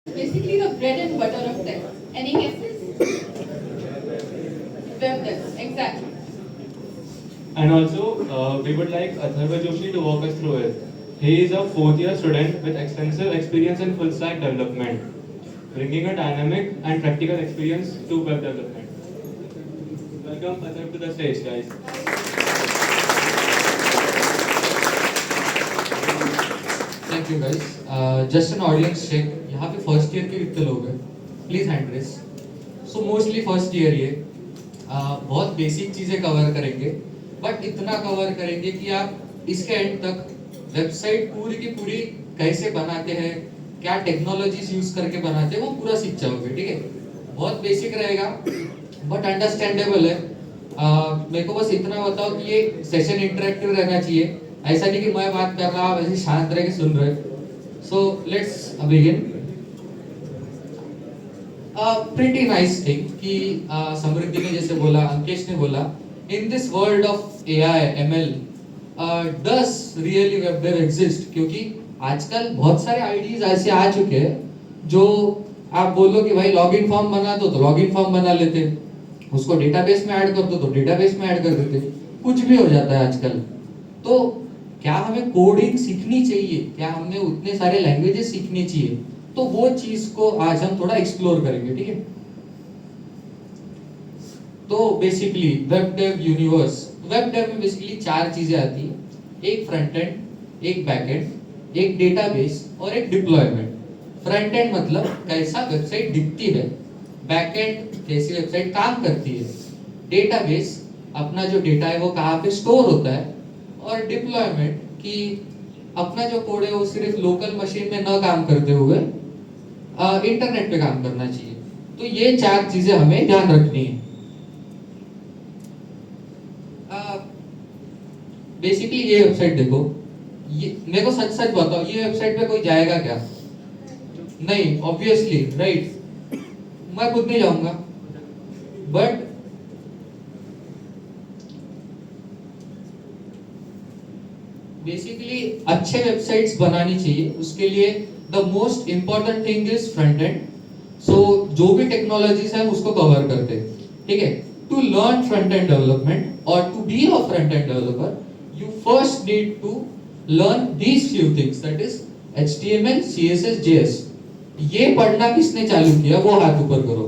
Basically the bread and butter of tech. Any guesses? Web dev, exactly. And also, we would like Atharva Joshi to walk us through it. He is a fourth-year student with extensive experience in full-stack development, bringing a dynamic and practical experience to web development. Welcome Atharva to the stage, guys. Thank you guys just an audience check यहाँ पे first year के कितने लोग हैं please hand raise so mostly first year ये बहुत basic चीज़ें cover करेंगे बट इतना कवर करेंगे कि आप इसके एंड तक वेबसाइट पूरी की पूरी कैसे बनाते हैं क्या टेक्नोलॉजीज यूज करके बनाते हैं वो पूरा सीख जाओगे ठीक है बहुत बेसिक रहेगा बट अंडरस्टैंडेबल है मेरे को बस इतना बताओ कि ये सेशन इंटरेक्टिव रहना चाहिए ऐसा नहीं कि मैं बात कर रहा वैसे शांत रह के सुन रहे so let's begin pretty nice thing कि समृद्धि ने जैसे बोला अंकेश ने बोला in this world of AI ML does really web dev exist क्योंकि आजकल बहुत सारे आईडीज ऐसे आ चुके हैं जो आप बोलो कि भाई लॉगिन फॉर्म बना दो तो लॉगिन फॉर्म बना लेते उसको डेटाबेस में ऐड कर दो तो डेटाबेस में ऐड कर देते कुछ भी हो जाता है आजकल तो क्या हमें कोडिंग सीखनी चाहिए क्या हमने उतने सारे लैंग्वेजेस सीखनी चाहिए तो वो चीज को आज हम थोड़ा एक्सप्लोर करेंगे ठीक है तो basically web dev universe web dev में बेसिकली चार चीजें आती है एक फ्रंट एंड एक बैक एंड एक डेटाबेस और एक डिप्लॉयमेंट फ्रंट एंड मतलब कैसा वेबसाइट दिखती है बैक एंड कैसी वेबसाइट काम करती है डेटाबेस अपना जो डेटा है वो कहाँ पे स्टोर होता है और डिप्लॉयमेंट कि अपना जो कोड है वो सिर्फ लोकल मशीन में न काम करते हुए इंटरनेट पे काम करना चाहिए तो ये चार चीजें हमें ध्यान रखनी है बेसिकली ये वेबसाइट देखो ये मेरे को सच सच बताओ ये वेबसाइट पे कोई जाएगा क्या नहीं ऑब्वियसली राइट मैं खुद नहीं जाऊंगा बट बेसिकली अच्छे वेबसाइट्स बनानी चाहिए उसके लिए the most important thing is front and so जो भी टेक्नोलॉजीज है उसको कवर करते हैं ठीक है to learn front end development और to be a front end developer you first need to learn these few things that is HTML CSS JS ये पढ़ना किसने चालू किया वो हाथ ऊपर करो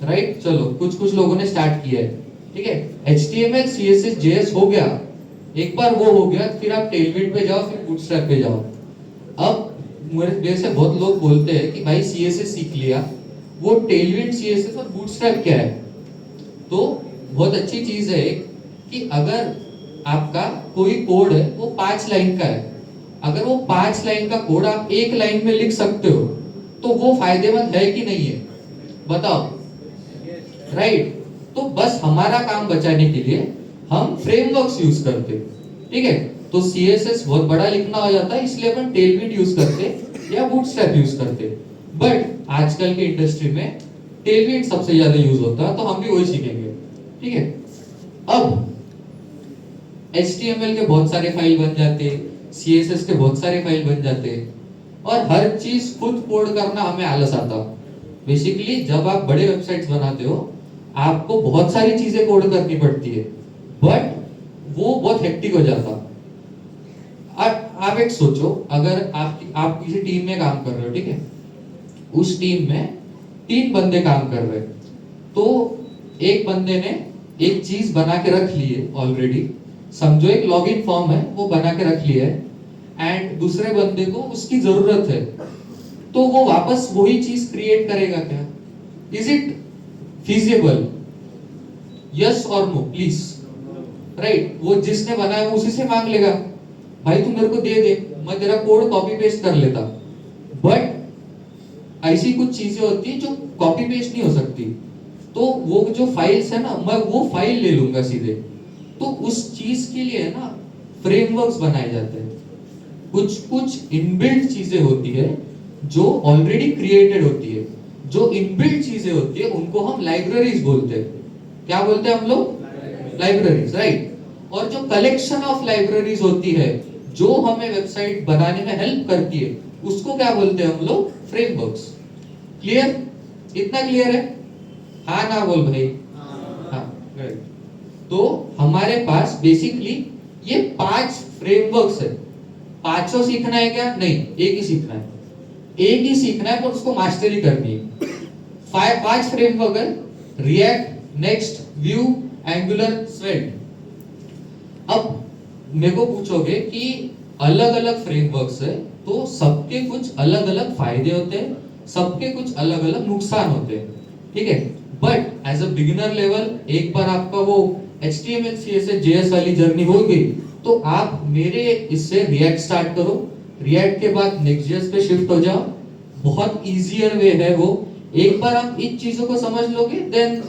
राइट चलो कुछ कुछ लोगों ने स्टार्ट किया है ठीक है HTML CSS JS हो गया एक बार वो हो गया फिर आप टेलविंड पे जाओ फिर बूटस्ट्रैप पे जाओ अब मेरे से बहुत लोग बोलते हैं कि भाई CSS सीख लिया वो टेलविंड CSS और बूटस्ट्रैप क्या है तो बहुत अच्छी चीज है एक कि अगर आपका कोई कोड है वो 5 लाइन का है अगर वो 5 लाइन का कोड आप 1 लाइन में लिख सकते हो तो वो फायदेमंद है कि नहीं है बताओ राइट तो बस हमारा काम बचाने के लिए हम फ्रेमवर्क्स यूज करते ठीक है तो CSS बहुत बड़ा लिखना हो जाता है इसलिए अपन टेलविंड यूज करते या बूटस्ट्रैप यूज करते बट आजकल के इंडस्ट्री में टेलविंड सबसे ज्यादा यूज होता है तो हम भी वही सीखेंगे ठीक है अब HTML के बहुत सारे फाइल बन जाते CSS के बहुत सारे फाइल बन जाते और हर चीज खुद कोड करना हमें आलस आता बेसिकली जब आप बड़े वेबसाइट्स बनाते हो आपको बहुत सारी चीजें कोड करनी पड़ती है बट वो बहुत हेक्टिक हो जाता आप एक सोचो अगर आप किसी टीम में काम कर रहे हो ठीक है उस टीम में 3 बंदे काम कर रहे हैं तो एक बंदे ने एक चीज बना के रख ली है ऑलरेडी समझो एक लॉगिन फॉर्म है वो बना के रख लिया है एंड दूसरे बंदे को उसकी जरूरत है तो वो वापस वही चीज क्रिएट करेगा क्या इज इट फीजिबल यस और नो प्लीज राइट वो जिसने बनाया वो उसी से मांग लेगा भाई तू मेरे को दे दे मैं तेरा कोड कॉपी पेस्ट कर लेता बट ऐसी कुछ चीजें होती है जो कॉपी पेस्ट नहीं हो सकती तो वो जो फाइल्स है ना मैं वो फाइल ले लूंगा सीधे तो उस चीज के लिए ना फ्रेमवर्क्स बनाए जाते हैं कुछ कुछ इनबिल्ट चीजें होती है जो ऑलरेडी क्रिएटेड होती है जो इनबिल्ट चीजें होती है उनको हम लाइब्रेरीज बोलते हैं क्या बोलते हैं हम लोग लाइब्रेरीज राइट और जो कलेक्शन ऑफ लाइब्रेरीज होती है जो हमें वेबसाइट बनाने में हेल्प करती है उसको क्या बोलते हैं हम लोग फ्रेमवर्क्स। क्लियर? इतना क्लियर है? हाँ ना बोल भाई। हाँ, right. तो हमारे पास बेसिकली ये 5 फ्रेमवर्क्स है। पांचों सीखना है क्या? नहीं, एक ही सीखना है। एक ही सीखना है पर उसको मास्टरी करनी है। 5 फ्रेमवर्क है, रिएक्ट, नेक्स्ट, व्यू, एंगुलर, स्वेल्ट। अब मेरे को पूछोगे कि अलग अलग फ्रेमवर्क्स है तो सबके कुछ अलग अलग फायदे होते हैं, सबके कुछ अलग अलग नुकसान होते हैं, ठीक है। But as a beginner level एक बार आपका वो HTML CSS JS वाली जर्नी हो गई तो आप मेरे इससे रिएक्ट स्टार्ट करो, रिएक्ट के बाद नेक्स्ट.js पे शिफ्ट हो जाओ। बहुत इजियर वे है वो। एक बार आप इन चीजों को समझ लोगे then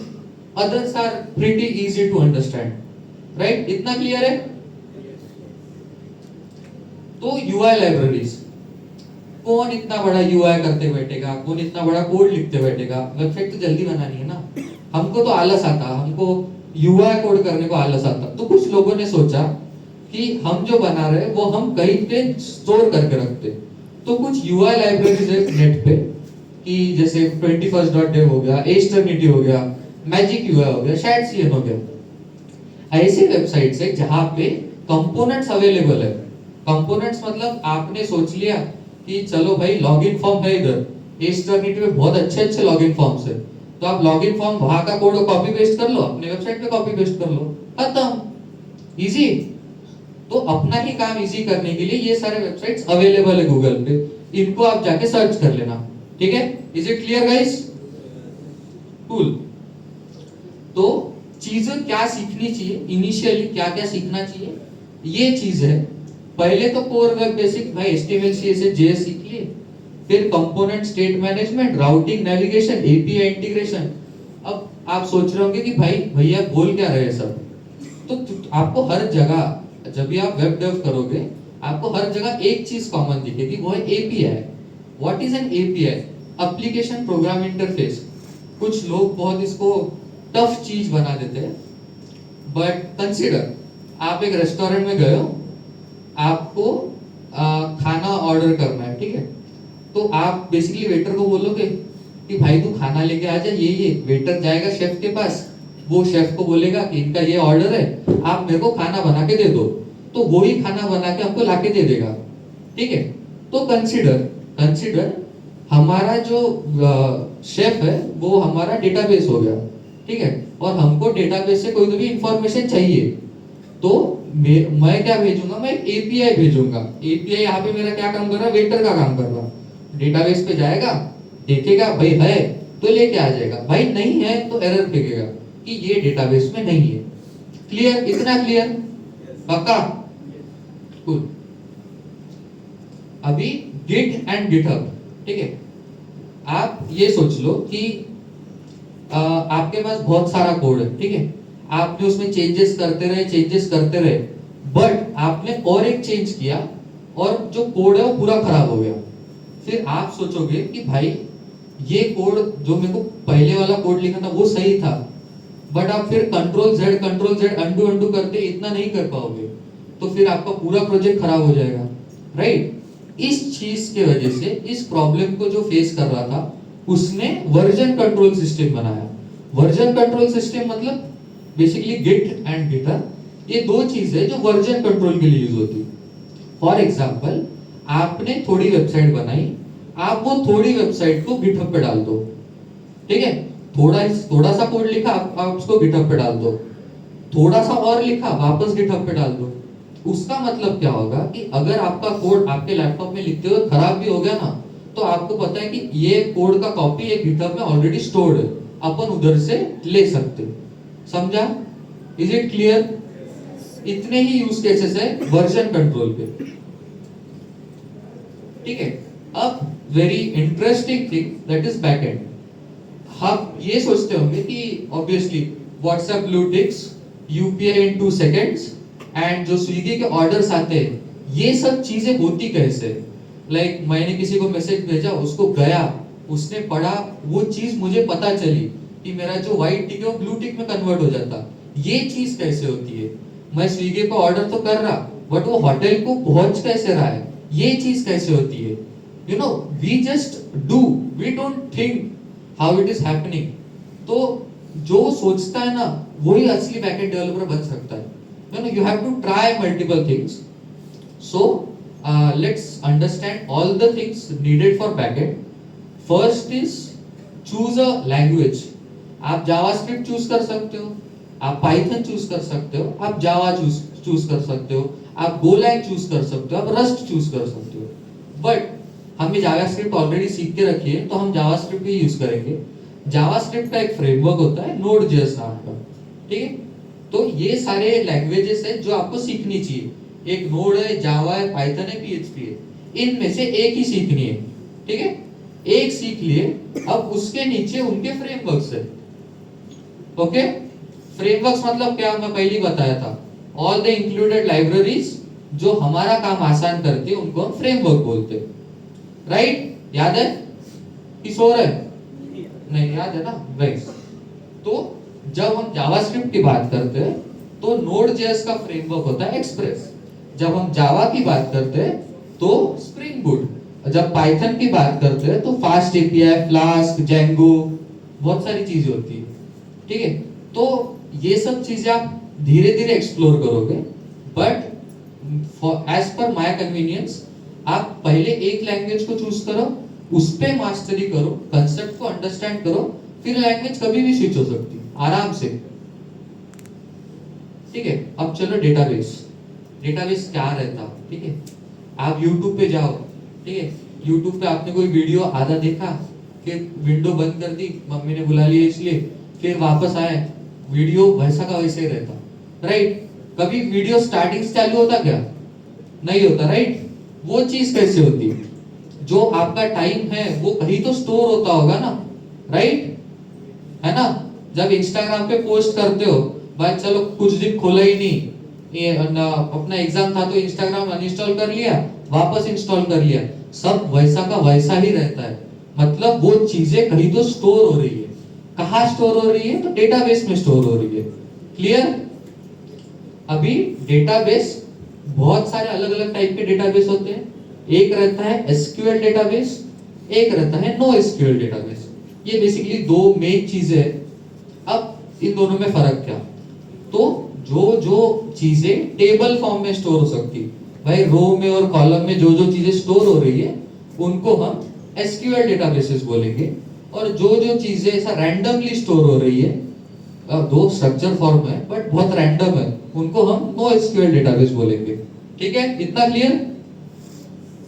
others are pretty easy to understand, right? इतना क्लियर है? तो UI लाइब्रेरीज, कौन इतना बड़ा UI करते बैठेगा, कौन इतना बड़ा कोड लिखते बैठेगा? वेबसाइट तो जल्दी बनानी है ना। हमको तो आलस आता, हमको UI कोड करने को आलस आता। तो कुछ लोगों ने सोचा कि हम जो बना रहे हैं वो हम कहीं पे स्टोर करके रखते। तो कुछ UI लाइब्रेरीज है नेट पे कि जैसे 21st.dev हो गया, Asternity हो गया, Magic UI हो गया, शायद CN हो गया। ऐसे वेबसाइट्स है जहां पे कंपोनेंट्स अवेलेबल है। कंपोनेंट्स मतलब आपने सोच लिया कि चलो भाई लॉगिन फॉर्म है इधर, Asternity में बहुत अच्छे लॉगिन फॉर्म्स है, तो आप लॉगिन फॉर्म वहां का कोड कॉपी पेस्ट कर लो, अपने वेबसाइट पे कॉपी पेस्ट कर लो, खत्म, इजी। तो अपना ही काम इजी करने के लिए ये सारे वेबसाइट्स अवेलेबल है गूगल पे, इनको आप जाके सर्च कर लेना, ठीक है? Is it clear guys? Cool. तो चीजें क्या सीखनी चाहिए, इनिशियली क्या क्या सीखना चाहिए, ये चीज है। पहले तो कोर वेब बेसिक भाई HTML CSS JS सीख लिए, फिर component, state management, routing, navigation, API integration. अब आप सोच रहे होंगे कि भाई भैया बोल क्या रहे हैं सब। तो आपको हर जगह जब भी आप वेब डेव करोगे आपको हर जगह एक चीज कॉमन दिखेगी, वो है API। What is an API? Application program interface. कुछ लोग बहुत इसको टफ चीज बना देते हैं, बट कंसीडर आप एक रेस्टोरेंट में गए हो, आपको खाना ऑर्डर करना है, ठीक है? तो आप बेसिकली वेटर को बोलोगे कि भाई तू खाना लेके आ जा, ये वेटर जाएगा शेफ के पास, वो शेफ को बोलेगा कि इनका ये ऑर्डर है, आप मेरे को खाना बना के दे दो, तो वो ही खाना बना के हमको लाके दे देगा, ठीक है? तो कंसीडर हमारा जो शेफ है वो हमारा डेटाबेस हो गया, ठीक है? और हमको डेटाबेस से कोई तो भी इंफॉर्मेशन चाहिए, तो मैं क्या भेजूंगा? मैं एक API भेजूंगा। API यहाँ पे मेरा क्या काम कर रहा है? वेटर का काम कर रहा है। डेटाबेस पे जाएगा, देखेगा भाई है तो लेके आ जाएगा, भाई नहीं है तो एरर फेंकेगा कि ये डेटाबेस में नहीं है। क्लियर? इतना क्लियर? पक्का? Cool. अभी गिट एंड गिटहब, ठीक है? आप ये सोच लो कि आपके पास बहुत सारा कोड है, ठीक है? आपने उसमें चेंजेस करते रहे, बट आपने और एक चेंज किया और जो कोड है वो पूरा खराब हो गया। फिर आप सोचोगे कि भाई ये कोड जो मेरे को पहले वाला कोड लिखा था वो सही था, बट आप फिर कंट्रोल Z अंडू करते इतना नहीं कर पाओगे, तो फिर आपका पूरा प्रोजेक्ट खराब हो जाएगा, राइट? इस चीज के वजह से, इस प्रॉब्लम को जो फेस कर रहा था उसने वर्जन कंट्रोल सिस्टम बनाया। वर्जन कंट्रोल सिस्टम मतलब बेसिकली गिट एंड गिटहब, ये दो चीजें जो वर्जन कंट्रोल के लिए यूज होती है। फॉर एग्जांपल आपने थोड़ी वेबसाइट बनाई, आप वो थोड़ी वेबसाइट को गिटहब पे डाल दो, ठीक है? थोड़ा सा कोड लिखा, आप उसको गिटहब पे डाल दो, थोड़ा सा और लिखा, वापस गिटहब पे डाल दो। उसका मतलब क्या होगा कि अगर आपका कोड आपके लैपटॉप में लिखते हुए खराब भी हो गया ना, तो आपको पता है कि ये कोड का कॉपी एक गिटहब में ऑलरेडी स्टोर्ड है, अपन उधर से ले सकते। समझा? Is it clear? इतने ही यूज केसेस है वर्जन कंट्रोल पे, ठीक है? अब very interesting thing that is backend. हम ये सोचते होंगे कि obviously WhatsApp blue ticks, UPI in 2 seconds and जो स्विगी के ऑर्डर्स आते हैं, ये सब चीजें होती कैसे? लाइक मैंने किसी को मैसेज भेजा, उसको गया, उसने पढ़ा, वो चीज मुझे पता चली कि मेरा जो व्हाइट टिक है वो ब्लू टिक में कन्वर्ट हो जाता। ये चीज कैसे होती है? मैं स्विगी पे ऑर्डर तो कर रहा, बट वो होटल को पहुंच कैसे रहा है? ये चीज कैसे होती है? You know, we just do, we don't think how it is happening. तो जो सोचता है ना वही असली बैकएंड डेवलपर बन सकता है। You have to try multiple things. So let's understand all the things needed for backend. First is choose a language. आप जावास्क्रिप्ट चूज कर सकते हो, आप पाइथन चूज कर सकते हो, आप जावा चूज कर सकते हो, आप गोलैंग चूज कर सकते हो, आप रस्ट चूज कर सकते हो। बट हमने जावास्क्रिप्ट ऑलरेडी सीख के रखी है तो हम जावास्क्रिप्ट ही यूज करेंगे। जावास्क्रिप्ट का एक फ्रेमवर्क होता है Node.js नाम का, ठीक है। तो ये सारे लैंग्वेजेस है जो आपको सीखनी चाहिए। एक नोड है, जावा है, पाइथन है, पीएचपी है, इनमें से एक ही सीखनी है, ठीक है। एक सीख लिए, अब उसके नीचे उनके फ्रेमवर्क्स है। ओके, फ्रेमवर्क्स मतलब क्या, मैं पहले ही बताया था, ऑल द इंक्लूडेड लाइब्रेरीज जो हमारा काम आसान करती है उनको हम फ्रेमवर्क बोलते हैं, राइट? याद है कि सो रहा है? नहीं याद है ना? राइट। तो जब हम जावास्क्रिप्ट की बात करते हैं तो Node.js का फ्रेमवर्क होता है एक्सप्रेस। जब हम जावा की बात करते हैं तो स्प्रिंग बूट। जब पाइथन की बात करते हैं तो फास्ट एपीआई, फ्लास्क, जेंगो, बहुत सारी चीजें होती है, ठीक है। तो ये सब चीजें आप धीरे धीरे एक्सप्लोर करोगे, but as per my convenience आप पहले एक लैंग्वेज को चूज करो, उस पे मास्टरी करो, कंसेप्ट को अंडरस्टैंड करो, फिर लैंग्वेज कभी भी स्विच हो सकती है आराम से, ठीक है। अब चलो डेटाबेस। डेटाबेस क्या रहता, ठीक है। आप YouTube पे जाओ, ठीक है। YouTube पे आपने कोई वीडियो आधा देखा, फिर विंडो बंद कर दी, मम्मी ने बुला लिया इसलिए, फिर वापस आए, वीडियो वैसा का वैसे ही रहता, राइट? कभी वीडियो स्टार्टिंग से चालू होता क्या? नहीं होता, राइट? वो चीज कैसे होती? जो आपका टाइम है वो कहीं तो स्टोर होता होगा ना, राइट? है ना? जब इंस्टाग्राम पे पोस्ट करते हो, भाई चलो कुछ दिन खोला ही नहीं, ये अपना एग्जाम था तो इंस्टाग्राम अनइंस्टॉल कर लिया, वापस इंस्टॉल कर लिया, सब वैसा का वैसा ही रहता है। मतलब वो चीजें कहीं तो स्टोर हो रही है। कहाँ स्टोर हो रही है? तो डेटाबेस में स्टोर हो रही है। क्लियर? अभी डेटाबेस बहुत सारे अलग अलग टाइप के डेटाबेस होते हैं। एक रहता है एसक्यूएल डेटाबेस, एक रहता है नो एसक्यूएल डेटाबेस। ये बेसिकली दो मेन चीजें हैं। अब इन दोनों में फर्क क्या? तो जो चीजें टेबल फॉर्म में स्टोर हो सकती है, भाई रो में और कॉलम में जो चीजें स्टोर हो रही है उनको हम एसक्यूएल डेटाबेसेस बोलेंगे, और जो चीजें ऐसा रैंडमली स्टोर हो रही है, दो स्ट्रक्चर फॉर्म है बट बहुत रैंडम है, उनको हम नो एसक्यूएल डेटाबेस बोलेंगे। ठीक है, इतना क्लियर?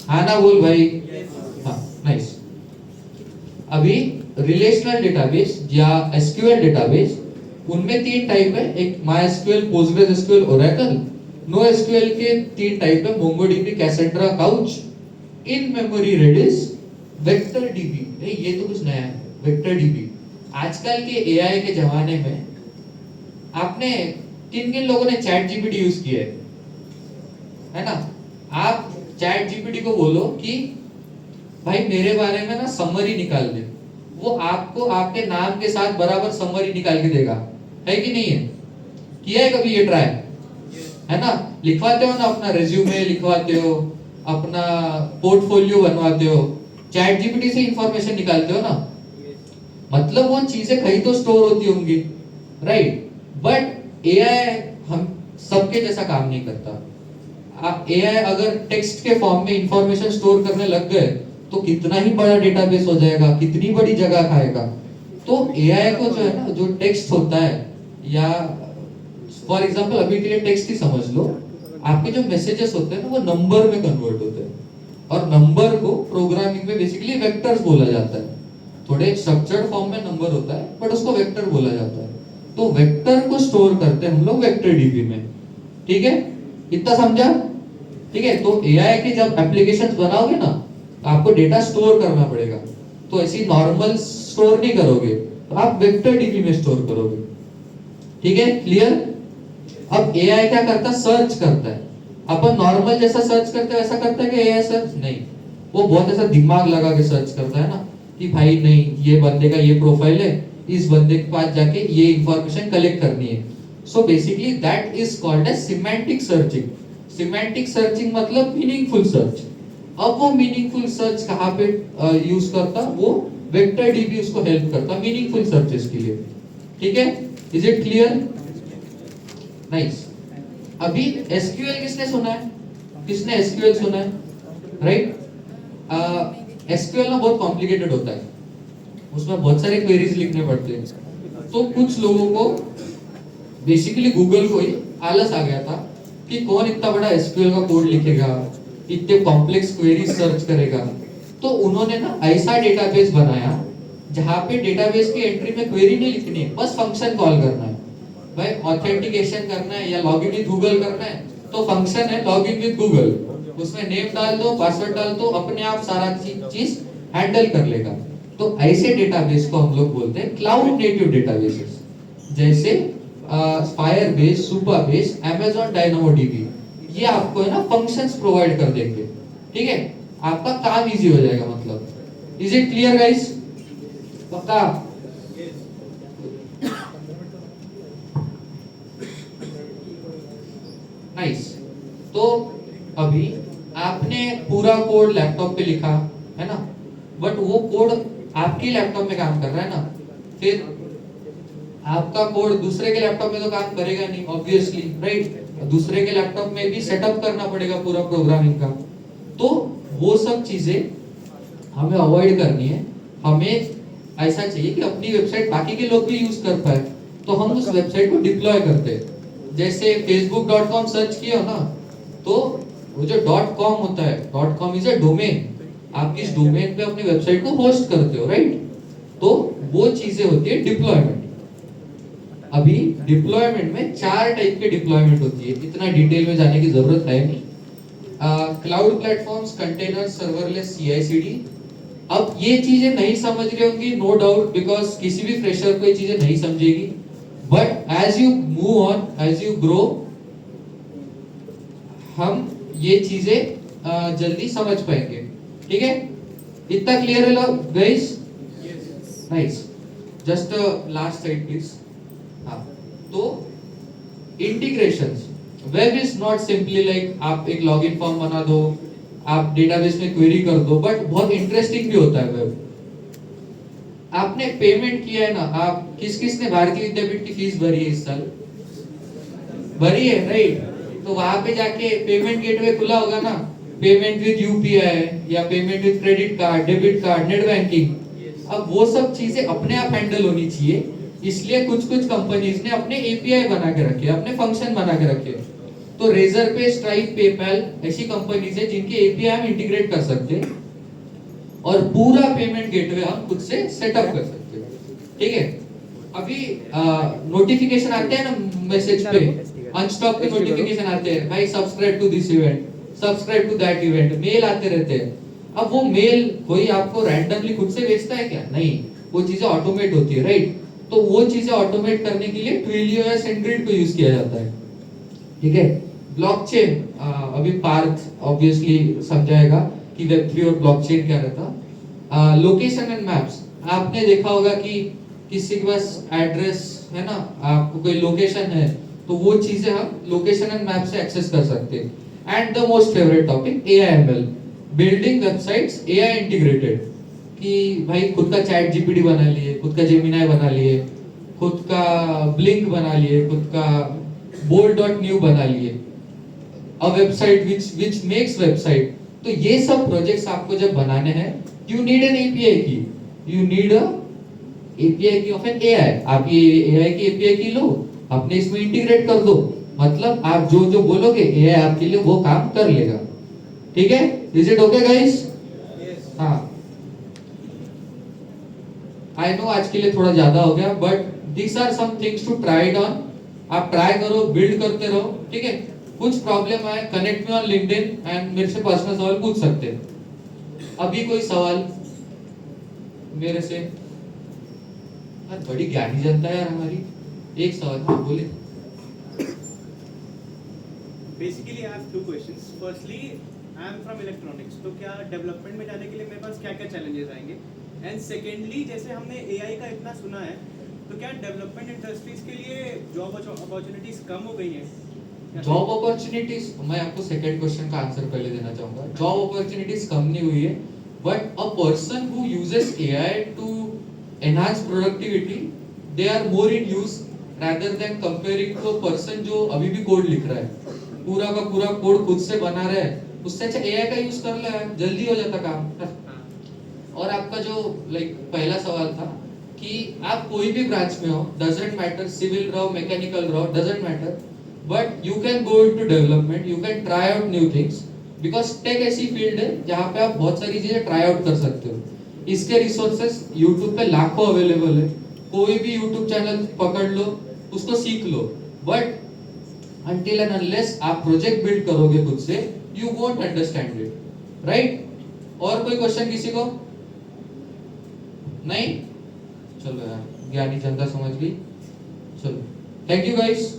हाँ ना बोल भाई? हाँ, नाइस। अभी रिलेशनल डेटाबेस या एसक्यूएल डेटाबेस, उनमें तीन टाइप है, एक MySQL, PostgreSQL, Oracle. No SQL के तीन टाइप है, MongoDB, Cassandra, couch. In memory Redis, vector DB. ये तो कुछ नया है, वेक्टर डीबी। आजकल के एआई के जमाने में आपने किन लोगों ने चैट जीपीटी यूज किया है ना? आप चैट जीपीटी को बोलो कि भाई मेरे बारे में ना समरी निकाल दे, वो आपको आपके नाम के साथ बराबर समरी निकाल के देगा, है कि नहीं है? किया है कभी ये ट्राई? है ना? लिखवाते हो ना, अपना रेज्यूमे लिखवाते हो, अपना पोर्टफोलियो बनवाते हो, चैट जीपीटी से इंफॉर्मेशन निकालते हो ना। मतलब वो चीजें कहीं तो स्टोर होती होंगी, राइट? बट एआई हम सबके जैसा काम नहीं करता। एआई अगर टेक्स्ट के फॉर्म में इंफॉर्मेशन स्टोर करने लग गए तो कितना ही बड़ा डेटाबेस हो जाएगा, कितनी बड़ी जगह खाएगा। तो एआई को जो है ना, जो टेक्स्ट होता है, या फॉर एग्जांपल अभी के लिए टेक्स्ट ही समझ लो, आपके जो मैसेजेस होते हैं ना वो नंबर में कन्वर्ट होते हैं, और नंबर को प्रोग्रामिंग में बेसिकली वेक्टर्स बोला जाता है। थोड़े स्ट्रक्चर्ड फॉर्म में नंबर होता है बट उसको वेक्टर बोला जाता है। तो वेक्टर को स्टोर करते हैं हम लोग वेक्टर डीबी में। ठीक है, इतना समझा? ठीक है, तो एआई के जब एप्लीकेशंस बनाओगे ना तो आपको डेटा स्टोर करना पड़ेगा। तो ऐसी नॉर्मल स्टोर नहीं करोगे, तो आप वेक्टर डीबी में स्टोर करोगे। ठीक है, क्लियर? अब एआई क्या करता है? सर्च करता है। अपन नॉर्मल जैसा सर्च करते हैं वैसा करता है कि एआई सर्च? नहीं, वो बहुत ऐसा दिमाग लगा के सर्च करता है ना, कि भाई नहीं, ये बंदे का ये प्रोफाइल है, इस बंदे के पास जाके ये इंफॉर्मेशन कलेक्ट करनी है। So basically that is called as semantic searching. Semantic searching मतलब मीनिंगफुल सर्च। अब वो मीनिंगफुल सर्च कहाँ पे यूज करता, वो वेक्टर डीबी उसको हेल्प करता मीनिंगफुल सर्चेस के लिए। ठीक है, इज इट क्लियर? नाइस। अभी एसक्यूएल किसने सुना है? किसने एसक्यूएल सुना है? राइट। एसक्यूएल ना बहुत कॉम्प्लिकेटेड होता है, उसमें बहुत सारे क्वेरीज लिखने पड़ते हैं। तो कुछ लोगों को बेसिकली गूगल को ही आलस आ गया था कि कौन इतना बड़ा एसक्यूएल का कोड लिखेगा, इतने कॉम्प्लेक्स क्वेरीज सर्च करेगा। तो उन्होंने ना ऐसा डेटाबेस बनाया जहाँ पे डेटाबेस की एंट्री में क्वेरी नहीं लिखनी है, बस फंक्शन कॉल करना है। भाई ऑथेंटिकेशन करना है या लॉगिन विद गूगल करना है, तो फंक्शन है लॉगिन विद गूगल, उसमें नेम डाल दो, पासवर्ड डाल दो, अपने आप सारा चीज हैंडल कर लेगा। तो ऐसे डेटाबेस को हम लोग बोलते हैं क्लाउड नेटिव डेटाबेसेस, जैसे फायरबेस, सुपरबेस, Amazon DynamoDB। ये आपको है ना फंक्शंस प्रोवाइड कर देंगे। ठीक है, आपका काम इजी हो जाएगा। मतलब इज इट क्लियर गाइस? पक्का? नाइस। तो अभी आपने पूरा कोड लैपटॉप पे लिखा है ना, बट वो कोड आपके लैपटॉप में काम कर रहा है ना, फिर आपका कोड दूसरे के लैपटॉप में तो काम करेगा नहीं ऑब्वियसली, राइट? दूसरे के लैपटॉप में भी सेटअप करना पड़ेगा पूरा प्रोग्रामिंग का। तो वो सब चीजें हमें अवॉइड करनी है। हमें ऐसा चाहिए कि अपनी वेबसाइट बाकी के लोग भी यूज कर पाए, तो हम उस वेबसाइट को डिप्लॉय करते हैं। जैसे facebook.com सर्च किया ना, तो वो जो .com होता है, .com इज अ डोमेन, आप किस डोमेन पे अपनी वेबसाइट को होस्ट करते हो, राइट? तो वो चीजें होती है डिप्लॉयमेंट। अभी डिप्लॉयमेंट में 4 टाइप के डिप्लॉयमेंट होती है, इतना डिटेल में जाने की जरूरत है नहीं। Cloud platforms, container, serverless, CI/CD। अब ये चीजें नहीं समझ रहे होंगी, नो डाउट, बिकॉज किसी भी फ्रेशर को ये चीजें नहीं समझेगी। But as you move on, as you grow, हम ये चीजें जल्दी समझ पाएंगे। ठीक है, इतना क्लियर है guys? Nice. Just last side please. हाँ, तो integrations, web is not simply like आप एक लॉगिन फॉर्म बना दो, आप डेटाबेस में क्वेरी कर दो, बट बहुत इंटरेस्टिंग भी होता है वेब। आपने पेमेंट किया है ना, आप किस ने भारतीय विद्यापीठ की फीस भरी है इस साल? भरी है, राइट? तो वहां पे जाके पेमेंट गेटवे खुला होगा ना, पेमेंट विद UPI या payment with credit card, debit card, net banking. अब वो सब चीजें अपने आप हैंडल होनी चाहिए, इसलिए कुछ कंपनीज ने अपने API बना के रखे, अपने फंक्शन बना के रखे। तो रेजर पे, स्ट्राइप, पेपैल ऐसी कंपनीज है जिनके API हम इंटीग्रेट कर सकते हैं और पूरा पेमेंट गेटवे हम खुद से सेटअप कर सकते हैं। ठीक है, अभी नोटिफिकेशन आते हैं ना मैसेज पे, अनस्टॉप के नोटिफिकेशन आते हैं, भाई subscribe to this event, subscribe to that event, mail आते रहते हैं। अब वो मेल कोई आपको रैंडमली खुद से भेजता है क्या? नहीं, वो चीजें ऑटोमेट होती है, राइट? तो वो चीजें ऑटोमेट करने के लिए ट्विलियो या सेंड्रिड को यूज किया जाता है। ठीक है, ब्लॉकचेन, अभी पार्थ ऑब्वियसली समझाएगा कि वेब3 और ब्लॉकचेन क्या रहता। लोकेशन एंड मैप्स, आपने देखा होगा कि किसी के पास एड्रेस है ना, आपको कोई लोकेशन है, तो वो चीजें हम लोकेशन एंड मैप से एक्सेस कर सकते हैं। And the most favourite topic AIML, building websites AI integrated, कि भाई खुद का चैट GPT बना लिए, खुद का जेमिनाई बना लिए, खुद का ब्लिंक बना लिए, खुद का bold.new बना लिए, a website which makes website. तो ये सब प्रोजेक्ट्स आपको जब बनाने हैं, you need an API की, you need a API की ऑफ एन AI। आप ये AI की API की लो, अपने इसमें इंटीग्रेट कर दो, मतलब आप जो जो बोलोगे AI आपके लिए वो काम कर लेगा। ठीक है, इज इट ओके गाइस? हाँ, आई नो आज के लिए थोड़ा ज्यादा हो गया, but these are some things to try it on. आप ट्राई करो, बिल्ड करते रहो। ठीक है, कुछ प्रॉब्लम आए connect me on LinkedIn and मेरे से पर्सनल सवाल पूछ सकते हैं। अभी कोई सवाल मेरे से? यार बड़ी ज्ञानी जनता है यार हमारी। एक सवाल, हाँ बोले। Basically, I have 2 questions. Firstly, I am from electronics. तो क्या डेवलपमेंट में जाने के लिए मेरे पास क्या-क्या चैलेंजेस आएंगे? एंड सेकेंडली, जैसे हमने AI का इतना सुना है, तो क्या डेवलपमेंट इंडस्ट्रीज के लिए जॉब अपॉर्चुनिटीज कम हो गई हैं? जॉब अपॉर्चुनिटीज, मैं आपको सेकंड क्वेश्चन का आंसर पहले देना चाहूंगा. जॉब अपॉर्चुनिटीज कम नहीं हुई है, but a person who uses AI to enhance productivity, they are more in use rather than comparing to a person जो अभी भी कोड लिख रहा है, पूरा का पूरा कोड खुद से बना रहा है, उससे अच्छा एआई का यूज कर ले, जल्दी हो जाता काम. और आपका जो लाइक पहला सवाल था कि आप कोई भी ब्रांच में हो, डजंट मैटर, सिविल रहो, मैकेनिकल रहो, doesn't matter, but you can go into development, you can try out new things, because tech ऐसी फील्ड है जहाँ पे आप बहुत सारी चीजें ट्राई आउट कर सकते हो. इसके रिसोर्सेस यूट्यूब पे लाखों अवेलेबल है, कोई भी यूट्यूब चैनल पकड़ लो, उसको सीख लो, बट until and unless आप प्रोजेक्ट बिल्ड करोगे खुद से, you won't understand it, right? और कोई क्वेश्चन किसी को? नहीं? चलो यार, ज्ञानी जनता समझ गई. चलो, थैंक यू गाइस.